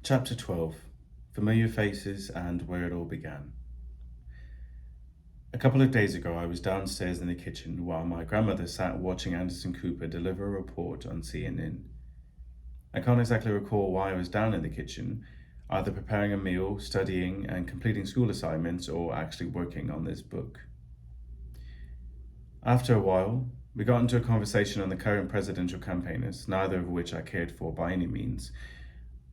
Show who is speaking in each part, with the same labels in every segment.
Speaker 1: Chapter 12: Familiar Faces and Where It All Began. A couple of days ago, I was downstairs in the kitchen while my grandmother sat watching Anderson Cooper deliver a report on CNN. I can't exactly recall why I was down in the kitchen, either preparing a meal, studying, and completing school assignments, or actually working on this book. After a while, we got into a conversation on the current presidential campaigners, neither of which I cared for by any means,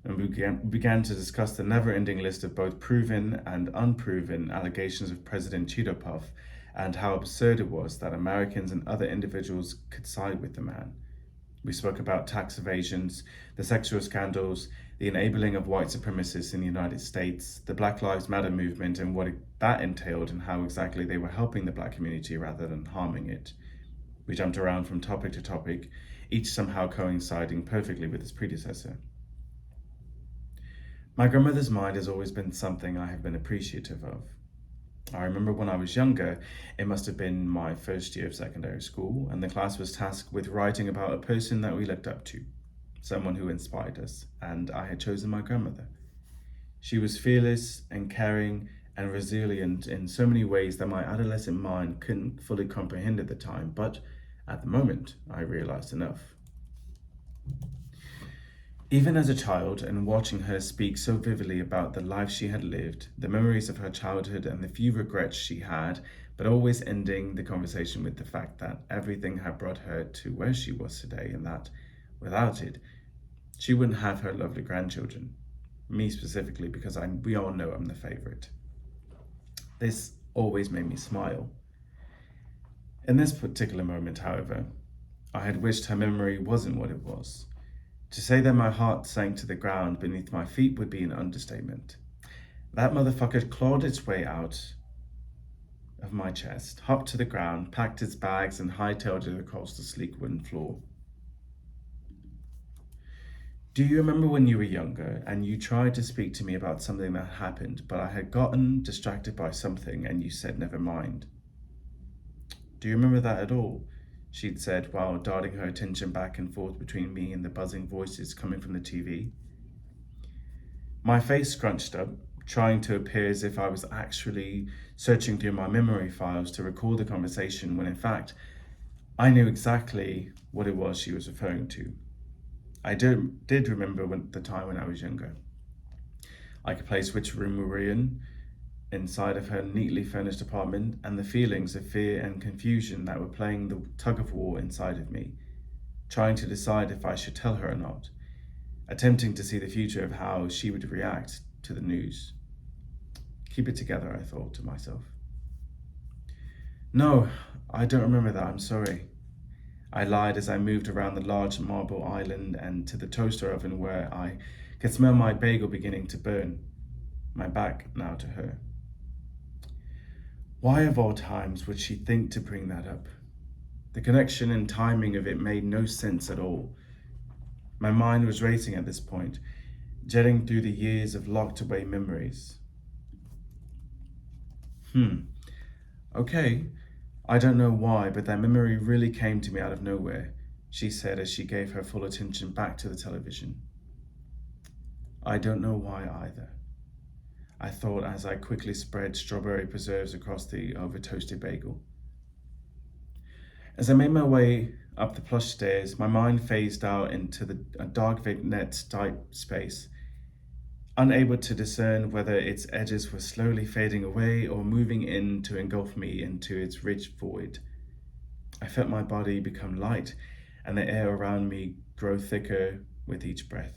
Speaker 1: and we began to discuss the never-ending list of both proven and unproven allegations of President Cheeto Puff and how absurd it was that Americans and other individuals could side with the man. We spoke about tax evasions, the sexual scandals, the enabling of white supremacists in the United States, the Black Lives Matter movement and that entailed and how exactly they were helping the black community rather than harming it. We jumped around from topic to topic, each somehow coinciding perfectly with its predecessor. My grandmother's mind has always been something I have been appreciative of. I remember when I was younger, it must have been my first year of secondary school, and the class was tasked with writing about a person that we looked up to, someone who inspired us, and I had chosen my grandmother. She was fearless and caring and resilient in so many ways that my adolescent mind couldn't fully comprehend at the time, but at the moment, I realized enough. Even as a child, and watching her speak so vividly about the life she had lived, the memories of her childhood, and the few regrets she had, but always ending the conversation with the fact that everything had brought her to where she was today, and that, without it, she wouldn't have her lovely grandchildren. Me specifically, because we all know I'm the favorite. This always made me smile. In this particular moment, however, I had wished her memory wasn't what it was. To say that my heart sank to the ground beneath my feet would be an understatement. That motherfucker clawed its way out of my chest, hopped to the ground, packed its bags, and hightailed it across the sleek wooden floor. Do you remember when you were younger and you tried to speak to me about something that happened, but I had gotten distracted by something and you said never mind? Do you remember that at all? She'd said while darting her attention back and forth between me and the buzzing voices coming from the TV. My face scrunched up, trying to appear as if I was actually searching through my memory files to recall the conversation when in fact, I knew exactly what it was she was referring to. I did remember the time when I was younger. I could place which room we were in, inside of her neatly furnished apartment, and the feelings of fear and confusion that were playing the tug of war inside of me, trying to decide if I should tell her or not, attempting to see the future of how she would react to the news. Keep it together, I thought to myself. No, I don't remember that, I'm sorry. I lied as I moved around the large marble island and to the toaster oven where I could smell my bagel beginning to burn, my back now to her. Why of all times would she think to bring that up? The connection and timing of it made no sense at all. My mind was racing at this point, jetting through the years of locked away memories. Okay, I don't know why, but that memory really came to me out of nowhere, she said as she gave her full attention back to the television. I don't know why either, I thought as I quickly spread strawberry preserves across the over-toasted bagel. As I made my way up the plush stairs, my mind phased out into a dark vignette-type space, unable to discern whether its edges were slowly fading away or moving in to engulf me into its rich void. I felt my body become light and the air around me grow thicker with each breath.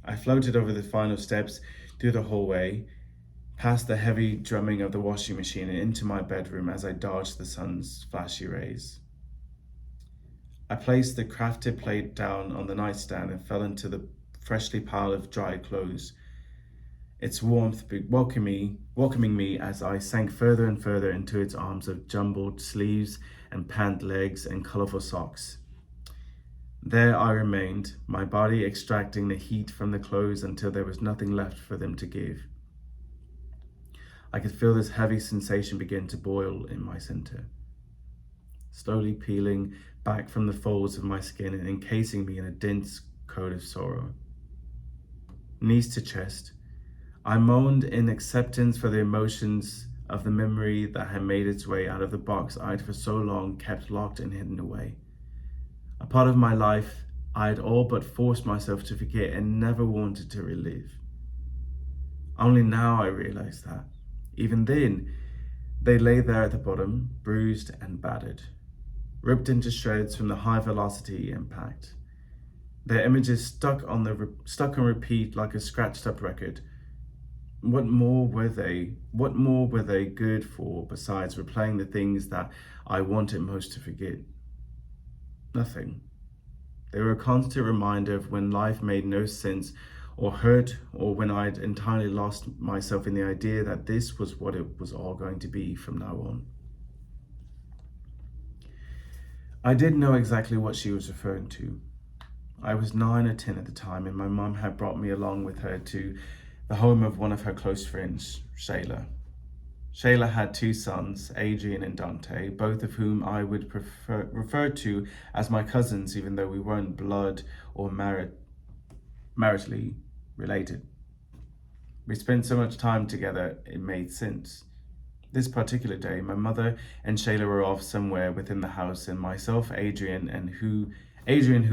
Speaker 1: I floated over the final steps, through the hallway, past the heavy drumming of the washing machine and into my bedroom as I dodged the sun's flashy rays. I placed the crafted plate down on the nightstand and fell into the freshly piled of dried clothes, its warmth welcoming me as I sank further and further into its arms of jumbled sleeves and pant legs and colorful socks. There I remained, my body extracting the heat from the clothes until there was nothing left for them to give. I could feel this heavy sensation begin to boil in my center, slowly peeling back from the folds of my skin and encasing me in a dense coat of sorrow. knees to chest. I moaned in acceptance for the emotions of the memory that had made its way out of the box I'd for so long kept locked and hidden away. A part of my life I'd all but forced myself to forget and never wanted to relive. Only now I realized that, even then, they lay there at the bottom, bruised and battered, ripped into shreds from the high velocity impact. Their images stuck on repeat like a scratched up record. What more were they good for besides replaying the things that I wanted most to forget? Nothing. They were a constant reminder of when life made no sense or hurt, or when I'd entirely lost myself in the idea that this was what it was all going to be from now on. I didn't know exactly what she was referring to. I was 9 or 10 at the time, and my mum had brought me along with her to the home of one of her close friends, Shayla. Shayla had 2 sons, Adrian and Dante, both of whom I would refer to as my cousins, even though we weren't blood or maritally related. We spent so much time together, it made sense. This particular day, my mother and Shayla were off somewhere within the house, and myself, Adrian, who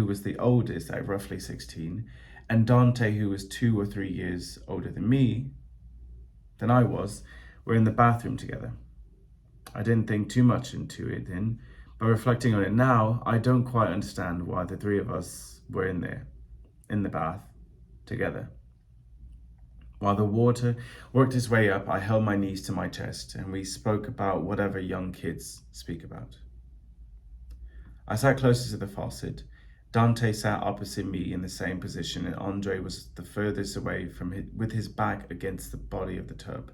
Speaker 1: was the oldest at roughly 16, and Dante, who was 2 or 3 years older than I was, were in the bathroom together. I didn't think too much into it then, but reflecting on it now, I don't quite understand why the 3 of us were in the bath, together. While the water worked its way up, I held my knees to my chest, and we spoke about whatever young kids speak about. I sat closer to the faucet. Dante sat opposite me in the same position, and Andre was the furthest away from it, with his back against the body of the tub.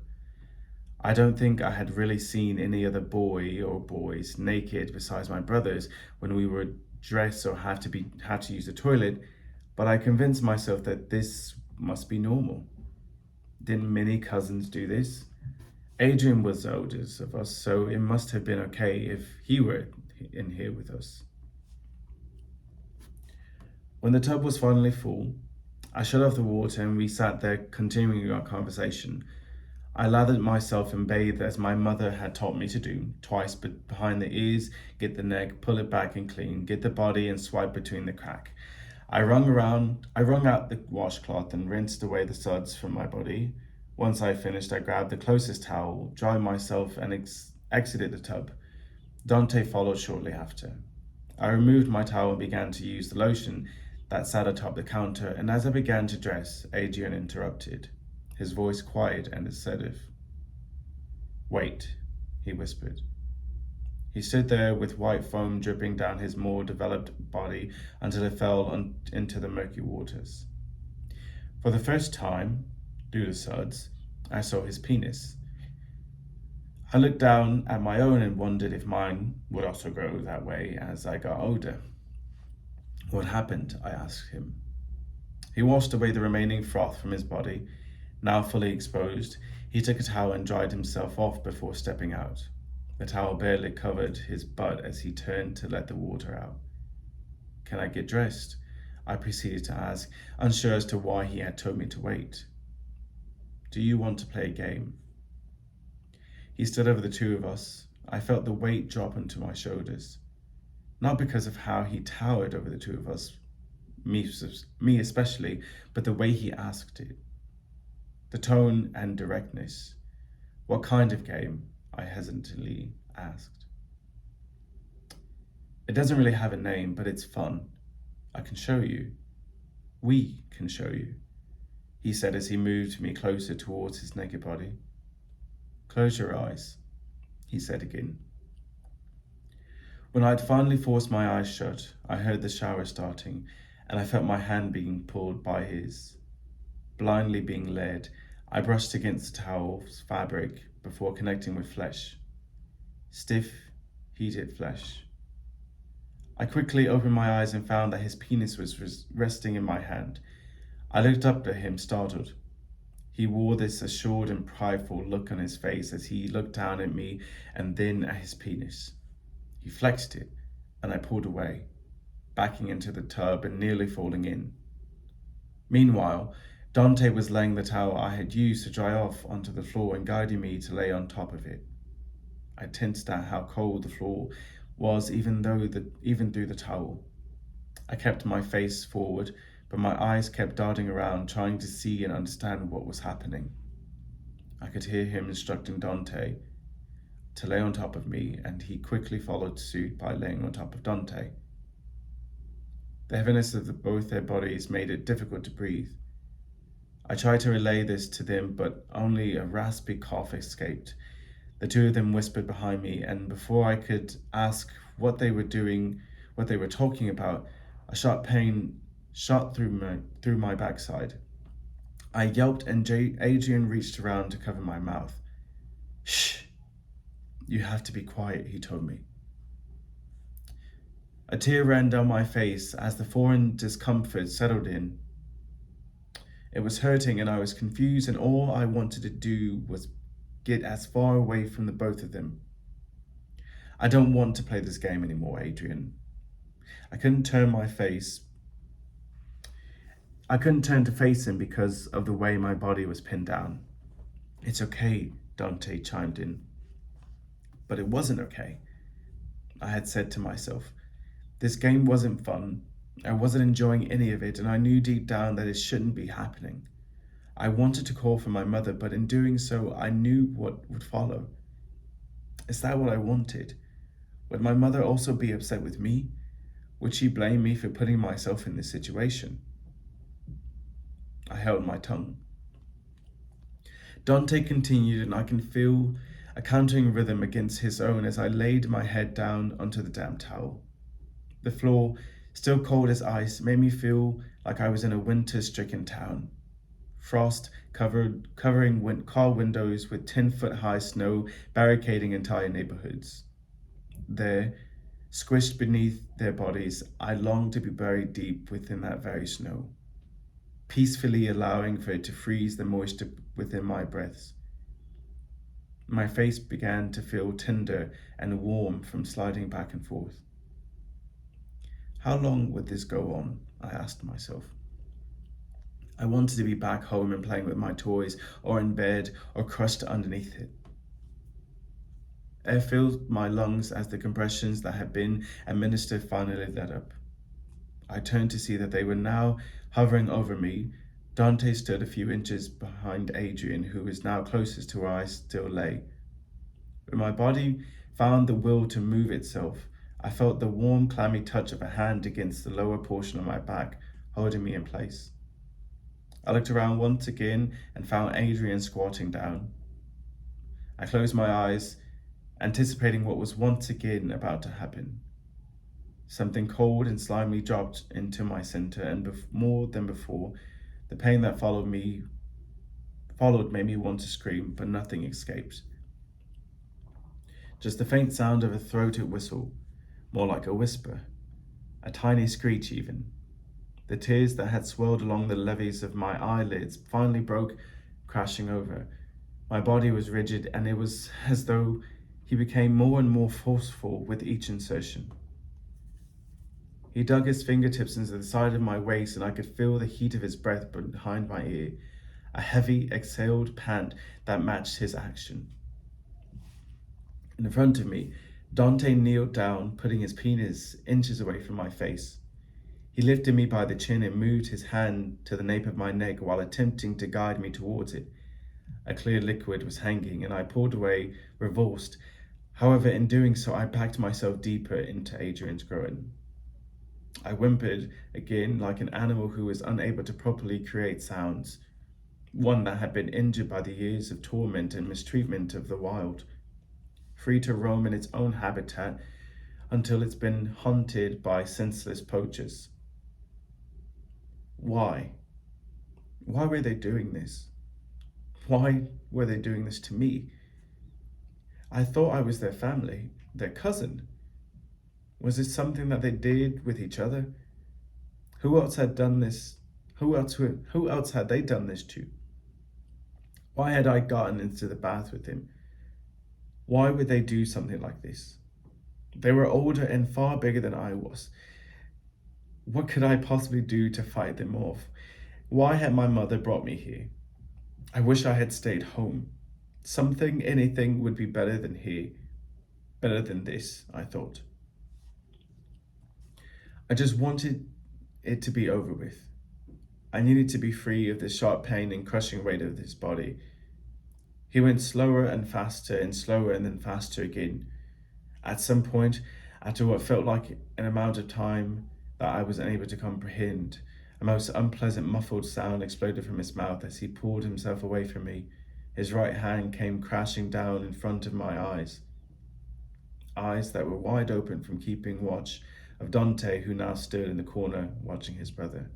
Speaker 1: I don't think I had really seen any other boy or boys naked besides my brothers when we were dressed or had to use the toilet, but I convinced myself that this must be normal. Didn't many cousins do this? Adrian was the oldest of us, so it must have been okay if he were in here with us. When the tub was finally full, I shut off the water and we sat there continuing our conversation. I lathered myself and bathed as my mother had taught me to do, twice behind the ears, get the neck, pull it back and clean, get the body and swipe between the crack. I wrung out the washcloth and rinsed away the suds from my body. Once I finished, I grabbed the closest towel, dried myself and exited the tub. Dante followed shortly after. I removed my towel and began to use the lotion that sat atop the counter, and as I began to dress, Adrian interrupted, his voice quiet and assertive. "Wait," he whispered. He stood there with white foam dripping down his more developed body until it fell into the murky waters. For the first time, through the suds, I saw his penis. I looked down at my own and wondered if mine would also grow that way as I got older. "What happened?" I asked him. He washed away the remaining froth from his body. Now fully exposed, he took a towel and dried himself off before stepping out. The towel barely covered his butt as he turned to let the water out. "Can I get dressed?" I proceeded to ask, unsure as to why he had told me to wait. "Do you want to play a game?" He stood over the 2 of us. I felt the weight drop onto my shoulders. Not because of how he towered over the 2 of us, me especially, but the way he asked it. The tone and directness. "What kind of game?" I hesitantly asked. "It doesn't really have a name, but it's fun. I can show you. We can show you," he said as he moved me closer towards his naked body. "Close your eyes," he said again. When I'd finally forced my eyes shut, I heard the shower starting, and I felt my hand being pulled by his. Blindly being led, I brushed against the towel's fabric before connecting with flesh. Stiff, heated flesh. I quickly opened my eyes and found that his penis was resting in my hand. I looked up at him, startled. He wore this assured and prideful look on his face as he looked down at me and then at his penis. He flexed it, and I pulled away, backing into the tub and nearly falling in. Meanwhile, Dante was laying the towel I had used to dry off onto the floor and guiding me to lay on top of it. I tensed at how cold the floor was even through the towel. I kept my face forward, but my eyes kept darting around, trying to see and understand what was happening. I could hear him instructing Dante to lay on top of me, and he quickly followed suit by laying on top of Dante. The heaviness of both their bodies made it difficult to breathe. I tried to relay this to them, but only a raspy cough escaped. The two of them whispered behind me, and before I could ask what they were doing, what they were talking about, a sharp pain shot through my backside. I yelped, and Adrian reached around to cover my mouth. "Shh! You have to be quiet," he told me. A tear ran down my face as the foreign discomfort settled in. It was hurting, and I was confused, and all I wanted to do was get as far away from the both of them. "I don't want to play this game anymore, Adrian." I couldn't turn to face him because of the way my body was pinned down. "It's okay," Dante chimed in. But it wasn't okay. I had said to myself, this game wasn't fun. I wasn't enjoying any of it, and I knew deep down that it shouldn't be happening. I wanted to call for my mother, but in doing so, I knew what would follow. Is that what I wanted? Would my mother also be upset with me? Would she blame me for putting myself in this situation? I held my tongue. Dante continued, and I can feel a countering rhythm against his own as I laid my head down onto the damp towel. The floor, still cold as ice, made me feel like I was in a winter-stricken town. Frost covering car windows with 10-foot-high snow barricading entire neighborhoods. There, squished beneath their bodies, I longed to be buried deep within that very snow, peacefully allowing for it to freeze the moisture within my breaths. My face began to feel tender and warm from sliding back and forth. How long would this go on? I asked myself. I wanted to be back home and playing with my toys, or in bed, or crushed underneath it. Air filled my lungs as the compressions that had been administered finally let up. I turned to see that they were now hovering over me. Dante stood a few inches behind Adrian, who was now closest to where I still lay. When my body found the will to move itself, I felt the warm, clammy touch of a hand against the lower portion of my back, holding me in place. I looked around once again and found Adrian squatting down. I closed my eyes, anticipating what was once again about to happen. Something cold and slimy dropped into my center, and more than before, the pain that followed made me want to scream, but nothing escaped. Just the faint sound of a throated whistle, more like a whisper, a tiny screech even. The tears that had swirled along the levees of my eyelids finally broke, crashing over. My body was rigid, and it was as though he became more and more forceful with each insertion. He dug his fingertips into the side of my waist, and I could feel the heat of his breath behind my ear, a heavy, exhaled pant that matched his action. In front of me, Dante kneeled down, putting his penis inches away from my face. He lifted me by the chin and moved his hand to the nape of my neck while attempting to guide me towards it. A clear liquid was hanging, and I pulled away, revulsed. However, in doing so, I backed myself deeper into Adrian's groin. I whimpered again, like an animal who was unable to properly create sounds, one that had been injured by the years of torment and mistreatment of the wild, free to roam in its own habitat until it's been hunted by senseless poachers. Why? Why were they doing this? Why were they doing this to me? I thought I was their family, their cousin. Was it something that they did with each other? Who else had done this? Who else had they done this to? Why had I gotten into the bath with him? Why would they do something like this? They were older and far bigger than I was. What could I possibly do to fight them off? Why had my mother brought me here? I wish I had stayed home. Something, anything would be better than here. Better than this, I thought. I just wanted it to be over with. I needed to be free of the sharp pain and crushing weight of his body. He went slower and slower and then faster again. At some point, after what felt like an amount of time that I was unable to comprehend, a most unpleasant muffled sound exploded from his mouth as he pulled himself away from me. His right hand came crashing down in front of my eyes. Eyes that were wide open from keeping watch of Dante, who now stood in the corner watching his brother.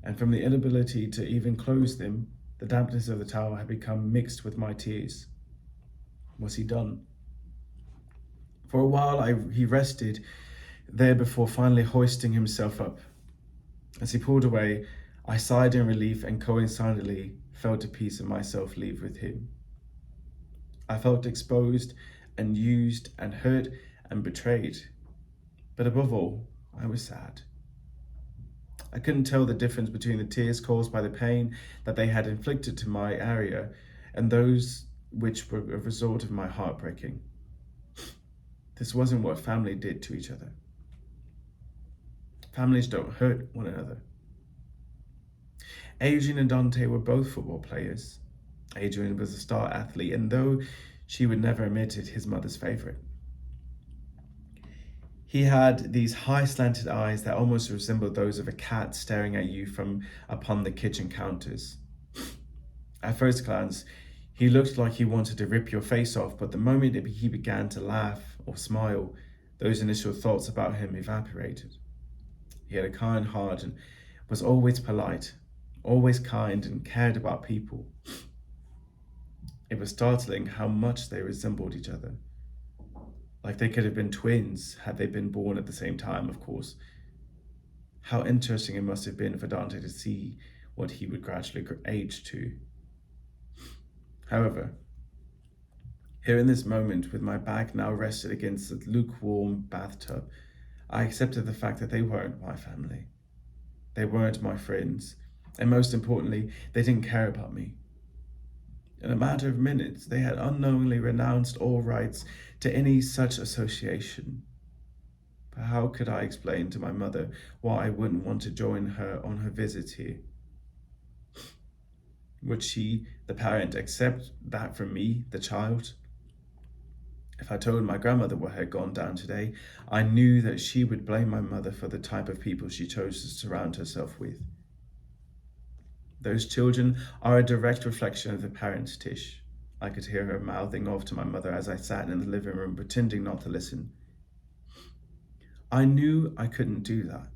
Speaker 1: And from the inability to even close them, the dampness of the towel had become mixed with my tears. Was he done? For a while he rested there before finally hoisting himself up. As he pulled away, I sighed in relief and coincidentally felt a piece of myself leave with him. I felt exposed and used and hurt and betrayed. But above all, I was sad. I couldn't tell the difference between the tears caused by the pain that they had inflicted to my area and those which were a result of my heartbreaking. This wasn't what family did to each other. Families don't hurt one another. Adrian and Dante were both football players. Adrian was a star athlete, and though she would never admit it, his mother's favorite. He had these high slanted eyes that almost resembled those of a cat staring at you from upon the kitchen counters. At first glance, he looked like he wanted to rip your face off, but the moment he began to laugh or smile, those initial thoughts about him evaporated. He had a kind heart and was always polite, always kind and cared about people. It was startling how much they resembled each other. Like they could have been twins had they been born at the same time, of course. How interesting it must have been for Dante to see what he would gradually age to. However, here in this moment, with my back now rested against the lukewarm bathtub, I accepted the fact that they weren't my family. They weren't my friends. And most importantly, they didn't care about me. In a matter of minutes, they had unknowingly renounced all rights to any such association. But how could I explain to my mother why I wouldn't want to join her on her visit here? Would she, the parent, accept that from me, the child? If I told my grandmother what had gone down today, I knew that she would blame my mother for the type of people she chose to surround herself with. Those children are a direct reflection of the parents, Tish. I could hear her mouthing off to my mother as I sat in the living room pretending not to listen. I knew I couldn't do that.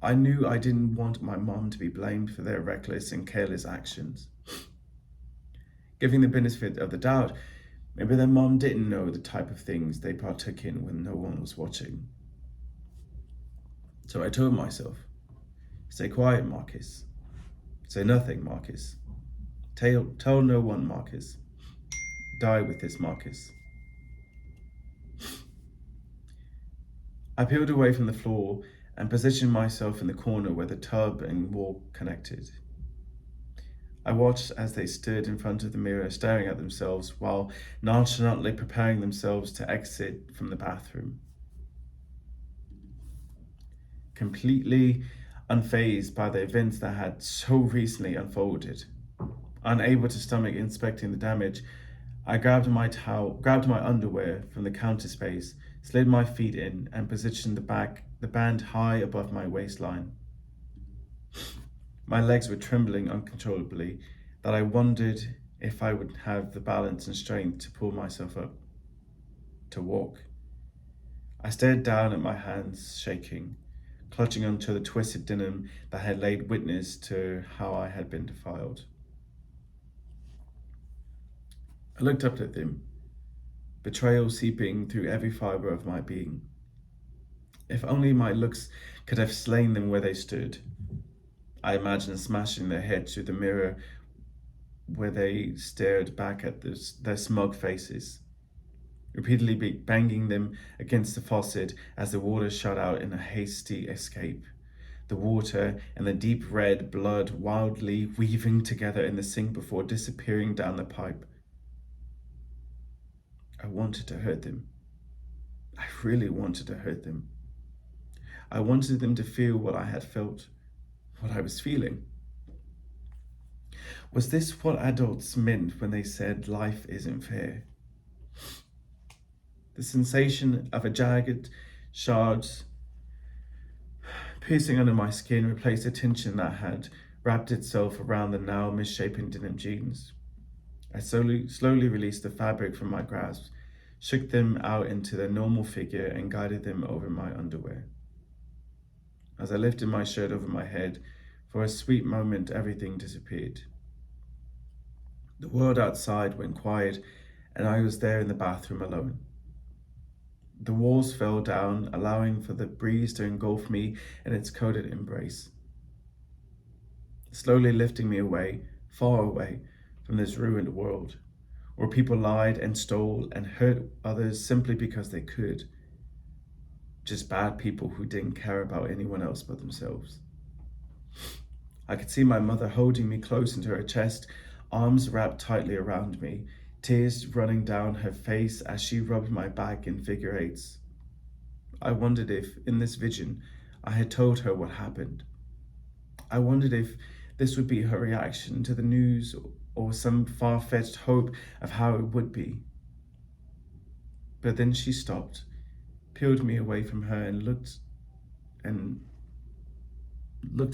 Speaker 1: I knew I didn't want my mom to be blamed for their reckless and careless actions. Giving the benefit of the doubt, maybe their mom didn't know the type of things they partook in when no one was watching. So I told myself, stay quiet, Marcus. Say nothing, Marcus. Tell no one, Marcus. Die with this, Marcus. I peeled away from the floor and positioned myself in the corner where the tub and wall connected. I watched as they stood in front of the mirror, staring at themselves while nonchalantly preparing themselves to exit from the bathroom. Completely unfazed by the events that had so recently unfolded, unable to stomach inspecting the damage, I grabbed my underwear from the counter space, slid my feet in, and positioned the band high above my waistline. My legs were trembling uncontrollably, that I wondered if I would have the balance and strength to pull myself up, to walk. I stared down at my hands, shaking, clutching onto the twisted denim that had laid witness to how I had been defiled. I looked up at them, betrayal seeping through every fibre of my being. If only my looks could have slain them where they stood. I imagined smashing their heads through the mirror where they stared back at their smug faces, repeatedly banging them against the faucet as the water shot out in a hasty escape, the water and the deep red blood wildly weaving together in the sink before disappearing down the pipe. I wanted to hurt them. I really wanted to hurt them. I wanted them to feel what I had felt, what I was feeling. Was this what adults meant when they said life isn't fair? The sensation of a jagged shard piercing under my skin replaced the tension that had wrapped itself around the now misshapen denim jeans. I slowly released the fabric from my grasp, shook them out into their normal figure, and guided them over my underwear. As I lifted my shirt over my head, for a sweet moment everything disappeared. The world outside went quiet, and I was there in the bathroom alone. The walls fell down, allowing for the breeze to engulf me in its coated embrace, slowly lifting me away, far away from this ruined world, where people lied and stole and hurt others simply because they could. Just bad people who didn't care about anyone else but themselves. I could see my mother holding me close into her chest, arms wrapped tightly around me, tears running down her face as she rubbed my back in figure eights. I wondered if, in this vision, I had told her what happened. I wondered if this would be her reaction to the news or some far-fetched hope of how it would be. But then she stopped, peeled me away from her, and looked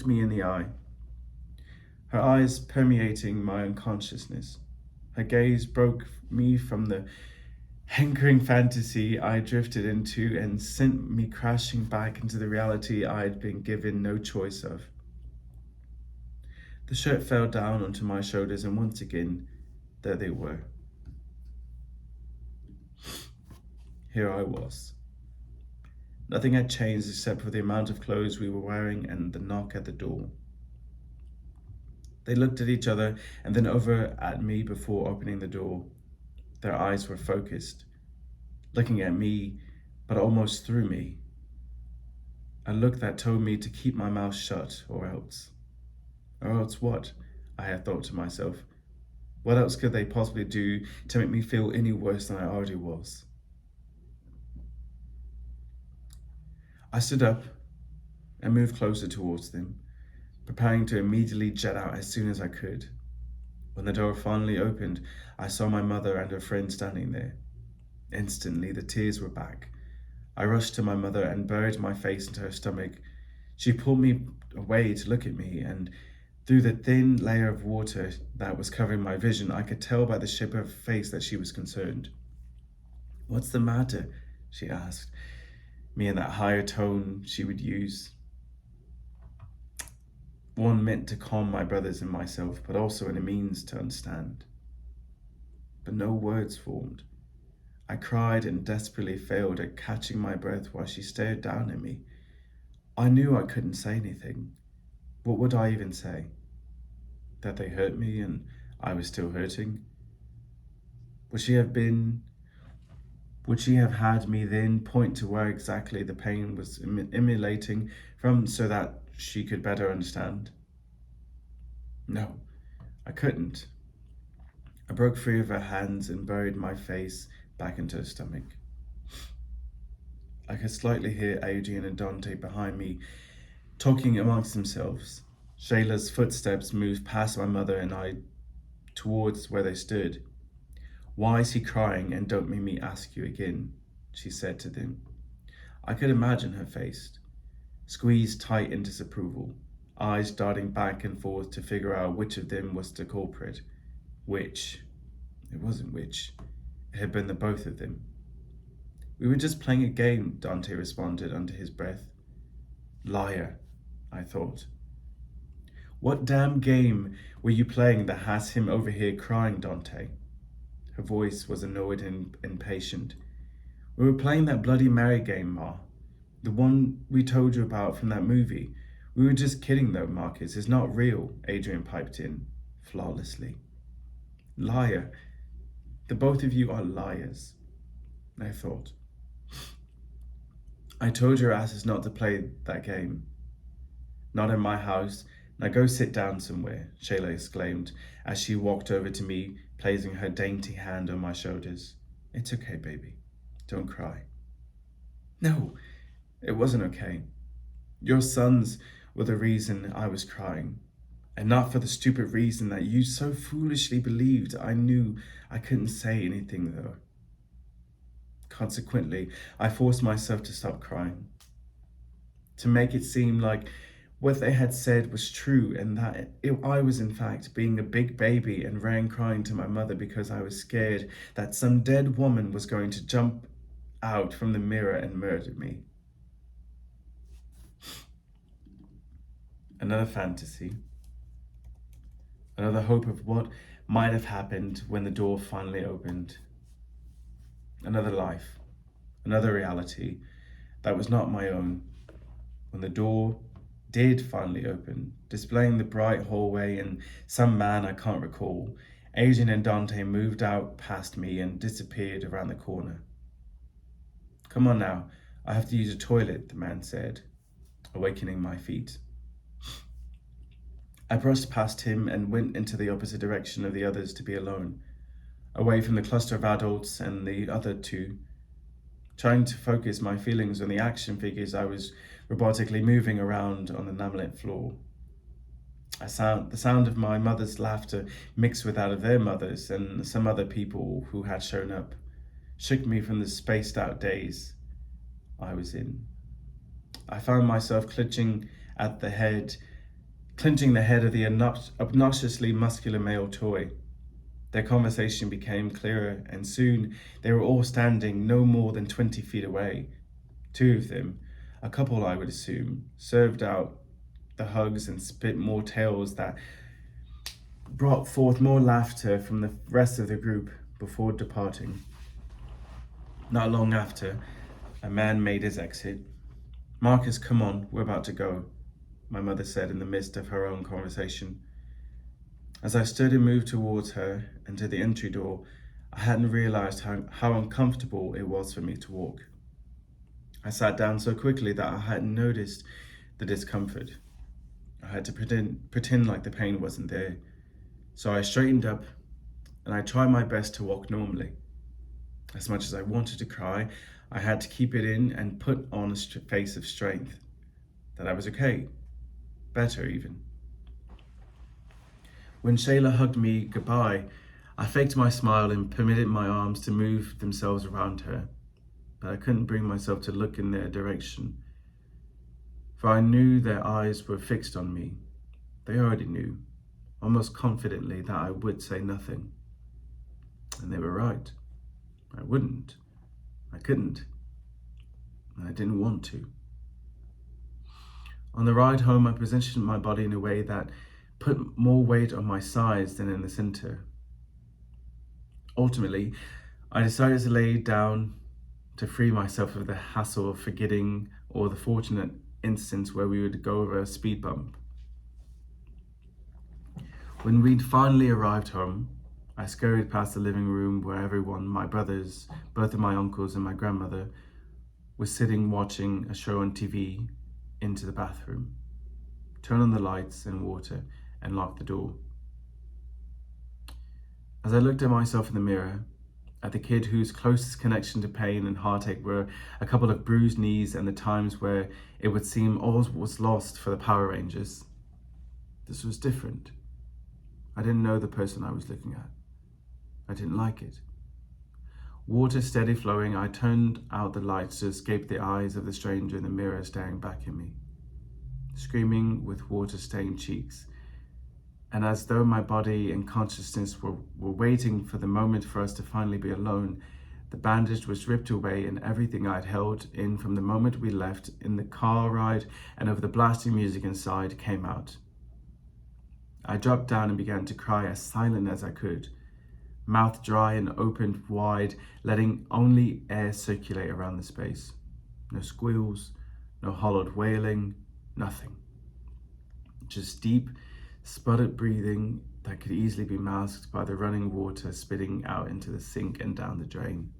Speaker 1: me in the eye, her eyes permeating my unconsciousness. Her gaze broke me from the hankering fantasy I drifted into and sent me crashing back into the reality I had been given no choice of. The shirt fell down onto my shoulders, and once again, there they were. Here I was. Nothing had changed except for the amount of clothes we were wearing and the knock at the door. They looked at each other and then over at me before opening the door. Their eyes were focused, looking at me, but almost through me. A look that told me to keep my mouth shut, or else. Or else what? I had thought to myself. What else could they possibly do to make me feel any worse than I already was? I stood up and moved closer towards them, preparing to immediately jet out as soon as I could. When the door finally opened, I saw my mother and her friend standing there. Instantly, the tears were back. I rushed to my mother and buried my face into her stomach. She pulled me away to look at me, and through the thin layer of water that was covering my vision, I could tell by the shape of her face that she was concerned. "What's the matter?" she asked me in that higher tone she would use. One meant to calm my brothers and myself, but also in a means to understand. But no words formed. I cried and desperately failed at catching my breath while she stared down at me. I knew I couldn't say anything. What would I even say? That they hurt me and I was still hurting? Would she have had me then point to where exactly the pain was emanating from so that she could better understand? No, I couldn't. I broke free of her hands and buried my face back into her stomach. I could slightly hear Adrian and Dante behind me talking amongst themselves. Shayla's footsteps moved past my mother and I towards where they stood. "Why is he crying, and don't make me ask you again?" she said to them. I could imagine her face, squeezed tight in disapproval, eyes darting back and forth to figure out which of them was the culprit. Which? It wasn't which. It had been the both of them. "We were just playing a game," Dante responded under his breath. Liar, I thought. "What damn game were you playing that has him over here crying, Dante?" Her voice was annoyed and impatient. "We were playing that Bloody Mary game, Ma. The one we told you about from that movie. We were just kidding though, Marcus. It's not real," Adrian piped in, flawlessly. Liar. The both of you are liars, I thought. "I told your asses not to play that game." Not in my house. Now go sit down somewhere, Shayla exclaimed as she walked over to me, placing her dainty hand on my shoulders. It's okay, baby. Don't cry. No, it wasn't okay. Your sons were the reason I was crying, and not for the stupid reason that you so foolishly believed. I knew I couldn't say anything, though. Consequently, I forced myself to stop crying, to make it seem like what they had said was true and that I was in fact being a big baby, and ran crying to my mother because I was scared that some dead woman was going to jump out from the mirror and murder me. Another fantasy, another hope of what might have happened when the door finally opened. Another life, another reality that was not my own. When the door did finally open, displaying the bright hallway and some man I can't recall, Adrian and Dante moved out past me and disappeared around the corner. Come on now, I have to use a toilet, the man said, awakening my feet. I brushed past him and went into the opposite direction of the others to be alone, away from the cluster of adults and the other two, trying to focus my feelings on the action figures I was robotically moving around on the laminate floor. The sound of my mother's laughter mixed with that of their mothers and some other people who had shown up, shook me from the spaced out daze I was in. I found myself clenching the head of the obnoxiously muscular male toy. Their conversation became clearer, and soon they were all standing no more than 20 feet away. Two of them, a couple I would assume, served out the hugs and spit more tales that brought forth more laughter from the rest of the group before departing. Not long after, a man made his exit. Marcus, come on, we're about to go, my mother said in the midst of her own conversation. As I stood and moved towards her and to the entry door, I hadn't realized how uncomfortable it was for me to walk. I sat down so quickly that I hadn't noticed the discomfort. I had to pretend like the pain wasn't there. So I straightened up and I tried my best to walk normally. As much as I wanted to cry, I had to keep it in and put on a face of strength, that I was okay, better even. When Shayla hugged me goodbye, I faked my smile and permitted my arms to move themselves around her, but I couldn't bring myself to look in their direction, for I knew their eyes were fixed on me. They already knew, almost confidently, that I would say nothing. And they were right. I wouldn't. I couldn't. And I didn't want to. On the ride home, I positioned my body in a way that put more weight on my sides than in the center. Ultimately, I decided to lay down to free myself of the hassle of forgetting or the fortunate instance where we would go over a speed bump. When we'd finally arrived home, I scurried past the living room where everyone, my brothers, both of my uncles and my grandmother, was sitting watching a show on TV, into the bathroom, turned on the lights and water, and locked the door. As I looked at myself in the mirror, at the kid whose closest connection to pain and heartache were a couple of bruised knees and the times where it would seem all was lost for the Power Rangers, this was different. I didn't know the person I was looking at. I didn't like it. Water steady flowing, I turned out the lights to escape the eyes of the stranger in the mirror staring back at me, screaming with water-stained cheeks. And as though my body and consciousness were waiting for the moment for us to finally be alone, the bandage was ripped away and everything I'd held in from the moment we left in the car ride and over the blasting music inside came out. I dropped down and began to cry as silent as I could, mouth dry and opened wide, letting only air circulate around the space. No squeals, no hollowed wailing, nothing. Just deep, sputtered breathing that could easily be masked by the running water spitting out into the sink and down the drain.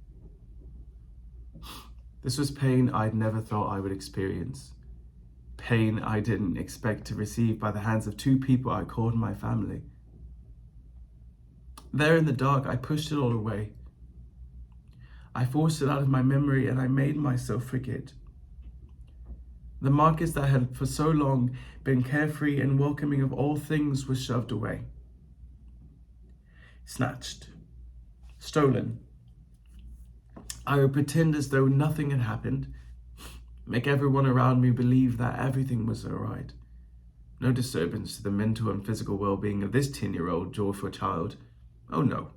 Speaker 1: This was pain I'd never thought I would experience. pain I didn't expect to receive by the hands of two people I called my family. There in the dark, I pushed it all away. I forced it out of my memory and I made myself forget. The Marcus that had for so long been carefree and welcoming of all things was shoved away. Snatched. Stolen. I would pretend as though nothing had happened, make everyone around me believe that everything was alright. No disturbance to the mental and physical well-being of this 10-year-old joyful child. Oh no,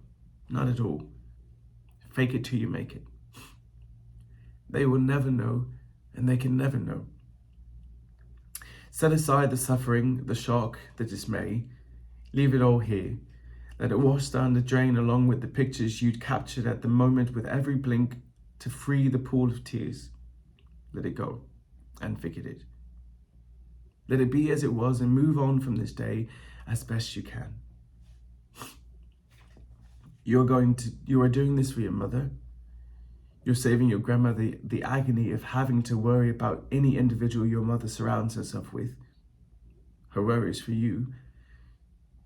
Speaker 1: not at all. Fake it till you make it. They will never know, and they can never know. Set aside the suffering, the shock, the dismay. Leave it all here. Let it wash down the drain along with the pictures you'd captured at the moment with every blink to free the pool of tears. Let it go and forget it. Let it be as it was and move on from this day as best you can. You are doing this for your mother. You're saving your grandmother the agony of having to worry about any individual your mother surrounds herself with. Her worry is for you.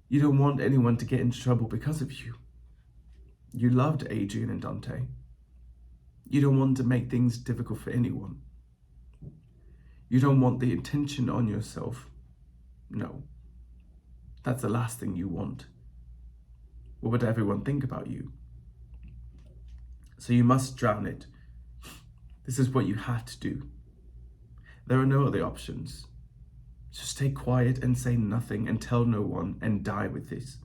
Speaker 1: You don't want anyone to get into trouble because of you. You loved Adrian and Dante. You don't want to make things difficult for anyone. You don't want the attention on yourself. No, that's the last thing you want. What would everyone think about you? So you must drown it. This is what you had to do. There are no other options. Just stay quiet and say nothing and tell no one and die with this.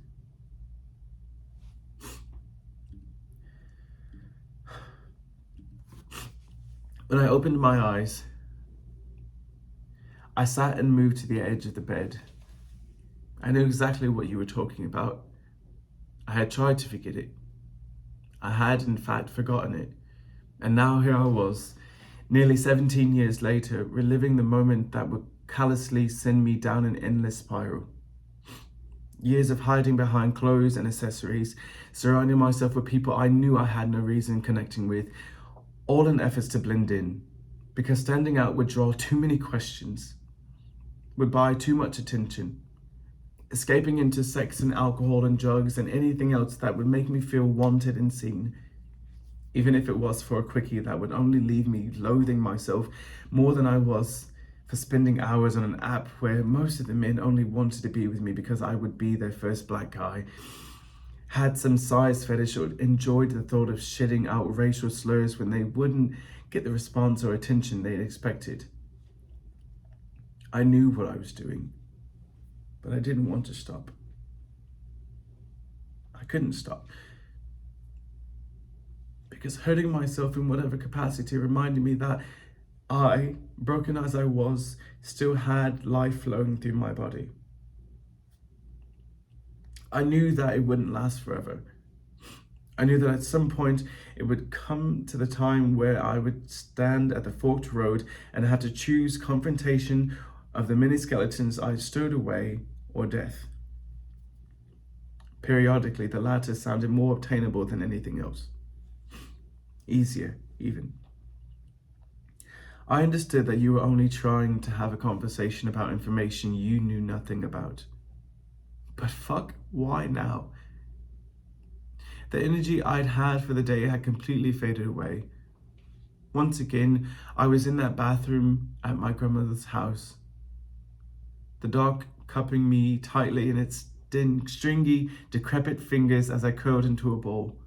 Speaker 1: When I opened my eyes, I sat and moved to the edge of the bed. I knew exactly what you were talking about. I had tried to forget it. I had, in fact, forgotten it. And now here I was, nearly 17 years later, reliving the moment that would callously send me down an endless spiral. Years of hiding behind clothes and accessories, surrounding myself with people I knew I had no reason connecting with, all in efforts to blend in, because standing out would draw too many questions, would buy too much attention. Escaping into sex and alcohol and drugs and anything else that would make me feel wanted and seen, even if it was for a quickie that would only leave me loathing myself more than I was for spending hours on an app where most of the men only wanted to be with me because I would be their first black guy, had some size fetish, or enjoyed the thought of shitting out racial slurs when they wouldn't get the response or attention they'd expected. I knew what I was doing, but I didn't want to stop. I couldn't stop. Because hurting myself in whatever capacity reminded me that I, broken as I was, still had life flowing through my body. I knew that it wouldn't last forever. I knew that at some point it would come to the time where I would stand at the forked road and have to choose confrontation of the many skeletons I stowed away or death. Periodically, the latter sounded more obtainable than anything else. Easier, even. I understood that you were only trying to have a conversation about information you knew nothing about. But fuck, why now? The energy I'd had for the day had completely faded away. Once again, I was in that bathroom at my grandmother's house. The dog cupping me tightly in its stringy, decrepit fingers as I curled into a ball.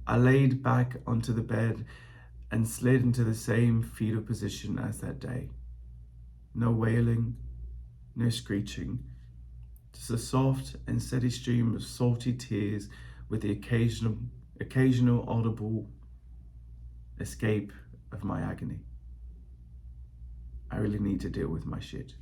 Speaker 1: I laid back onto the bed and slid into the same fetal position as that day. No wailing, no screeching, just a soft and steady stream of salty tears with the occasional audible escape of my agony. I really need to deal with my shit.